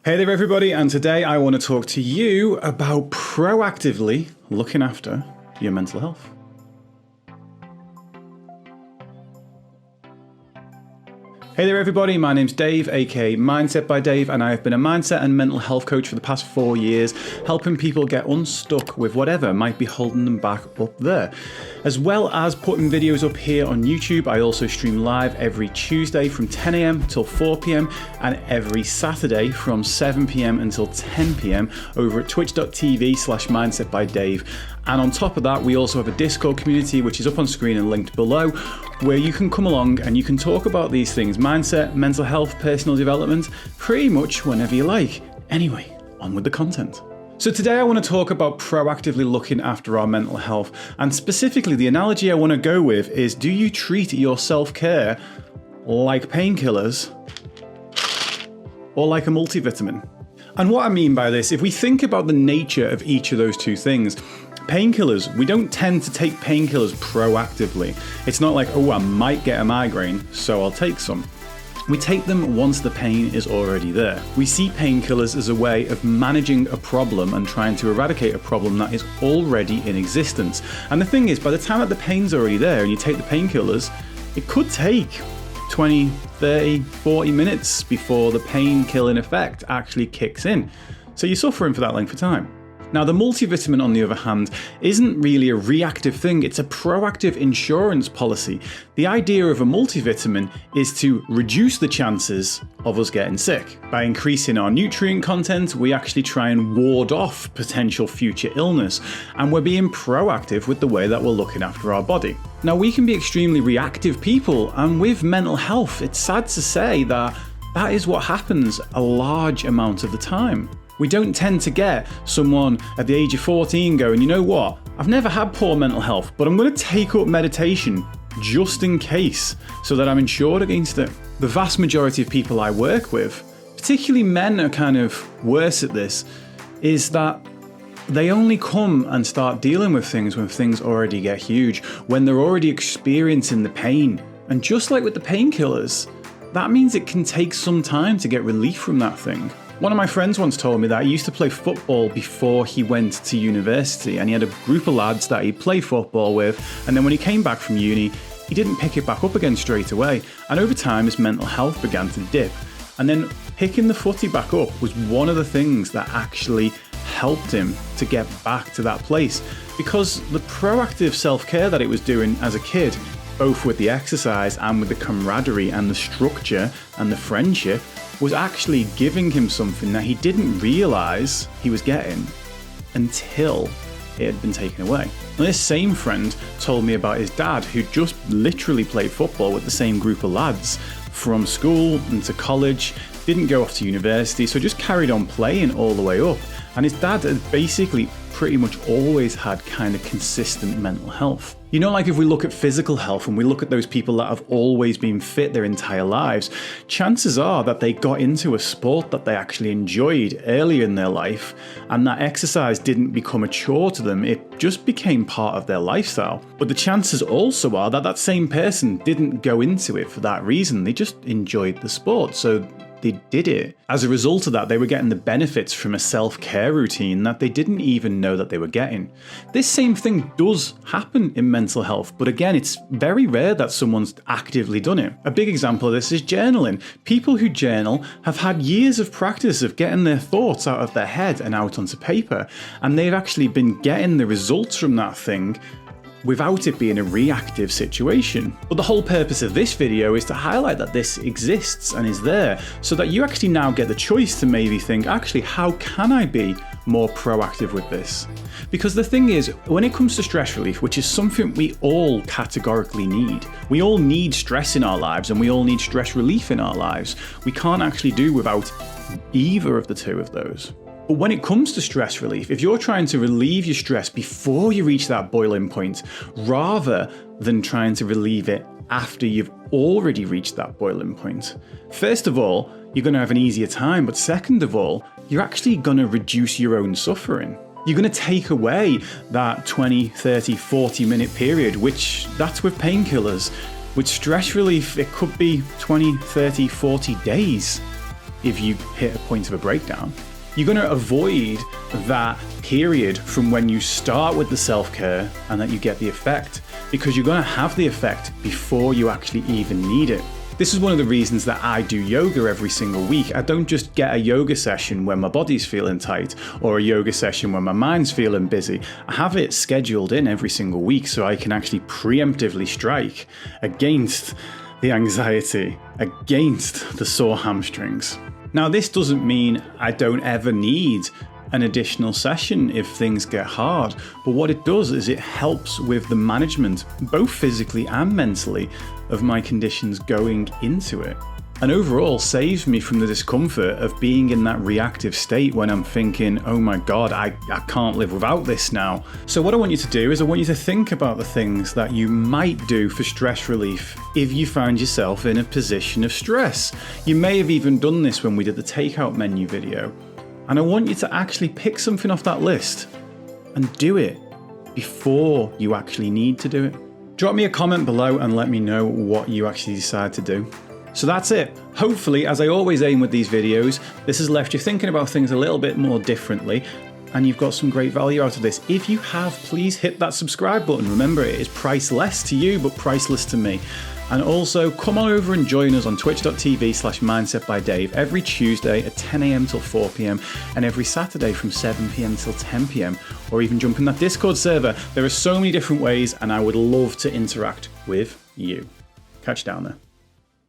Hey there everybody, and today I want to talk to you about proactively looking after your mental health. Hey there everybody, my name's Dave, aka Mindset by Dave, and I have been a mindset and mental health coach for the past 4 years, helping people get unstuck with whatever might be holding them back up there. As well as putting videos up here on YouTube, I also stream live every Tuesday from 10 AM till 4 PM and every Saturday from 7 PM until 10 PM over at twitch.tv/mindset by Dave. And on top of that, we also have a Discord community, which is up on screen and linked below, where you can come along and you can talk about these things, mindset, mental health, personal development, pretty much whenever you like. Anyway, on with the content. So today I want to talk about proactively looking after our mental health. And specifically, the analogy I want to go with is, do you treat your self-care like painkillers or like a multivitamin? And what I mean by this, if we think about the nature of each of those two things, painkillers, we don't tend to take painkillers proactively. It's not like, oh, I might get a migraine, so I'll take some. We take them once the pain is already there. We see painkillers as a way of managing a problem and trying to eradicate a problem that is already in existence. And the thing is, by the time that the pain's already there and you take the painkillers, it could take 20, 30, 40 minutes before the pain-killing effect actually kicks in. So you're suffering for that length of time. Now, the multivitamin, on the other hand, isn't really a reactive thing, it's a proactive insurance policy. The idea of a multivitamin is to reduce the chances of us getting sick. By increasing our nutrient content, we actually try and ward off potential future illness, and we're being proactive with the way that we're looking after our body. Now, we can be extremely reactive people, and with mental health, it's sad to say that that is what happens a large amount of the time. We don't tend to get someone at the age of 14 going, you know what, I've never had poor mental health, but I'm going to take up meditation just in case so that I'm insured against it. The vast majority of people I work with, particularly men are kind of worse at this, is that they only come and start dealing with things when things already get huge, when they're already experiencing the pain. And just like with the painkillers, that means it can take some time to get relief from that thing. One of my friends once told me that he used to play football before he went to university, and he had a group of lads that he'd play football with, and then when he came back from uni, he didn't pick it back up again straight away, and over time his mental health began to dip. And then picking the footy back up was one of the things that actually helped him to get back to that place, because the proactive self-care that it was doing as a kid, both with the exercise and with the camaraderie and the structure and the friendship, was actually giving him something that he didn't realise he was getting until it had been taken away. And this same friend told me about his dad, who just literally played football with the same group of lads from school into college, didn't go off to university, so just carried on playing all the way up. And his dad had basically pretty much always had kind of consistent mental health. You know, like if we look at physical health and we look at those people that have always been fit their entire lives, chances are that they got into a sport that they actually enjoyed earlier in their life, and that exercise didn't become a chore to them, it just became part of their lifestyle. But the chances also are that that same person didn't go into it for that reason, they just enjoyed the sport, so they did it. As a result of that, they were getting the benefits from a self-care routine that they didn't even know that they were getting. This same thing does happen in mental health, but again, it's very rare that someone's actively done it. A big example of this is journaling. People who journal have had years of practice of getting their thoughts out of their head and out onto paper, and they've actually been getting the results from that thing without it being a reactive situation. But the whole purpose of this video is to highlight that this exists and is there, so that you actually now get the choice to maybe think, actually, how can I be more proactive with this? Because the thing is, when it comes to stress relief, which is something we all categorically need, we all need stress in our lives and we all need stress relief in our lives. We can't actually do without either of the two of those. But when it comes to stress relief, if you're trying to relieve your stress before you reach that boiling point, rather than trying to relieve it after you've already reached that boiling point, first of all, you're going to have an easier time, but second of all, you're actually going to reduce your own suffering. You're going to take away that 20, 30, 40-minute period, which that's with painkillers. With stress relief, it could be 20, 30, 40 days. if you hit a point of a breakdown. You're going to avoid that period from when you start with the self-care and that you get the effect, because you're going to have the effect before you actually even need it. This is one of the reasons that I do yoga every single week. I don't just get a yoga session when my body's feeling tight or a yoga session when my mind's feeling busy. I have it scheduled in every single week so I can actually preemptively strike against the anxiety, against the sore hamstrings. Now, this doesn't mean I don't ever need an additional session if things get hard, but what it does is it helps with the management, both physically and mentally, of my conditions going into it. And overall saves me from the discomfort of being in that reactive state when I'm thinking, oh my God, I can't live without this now. So what I want you to do is I want you to think about the things that you might do for stress relief if you find yourself in a position of stress. You may have even done this when we did the takeout menu video. And I want you to actually pick something off that list and do it before you actually need to do it. Drop me a comment below and let me know what you actually decide to do. So that's it. Hopefully, as I always aim with these videos, this has left you thinking about things a little bit more differently, and you've got some great value out of this. If you have, please hit that subscribe button. Remember, it is priceless to you, but priceless to me. And also, come on over and join us on twitch.tv/mindsetbydave every Tuesday at 10 a.m. till 4 p.m. and every Saturday from 7 p.m. till 10 p.m. Or even jump in that Discord server. There are so many different ways, and I would love to interact with you. Catch you down there.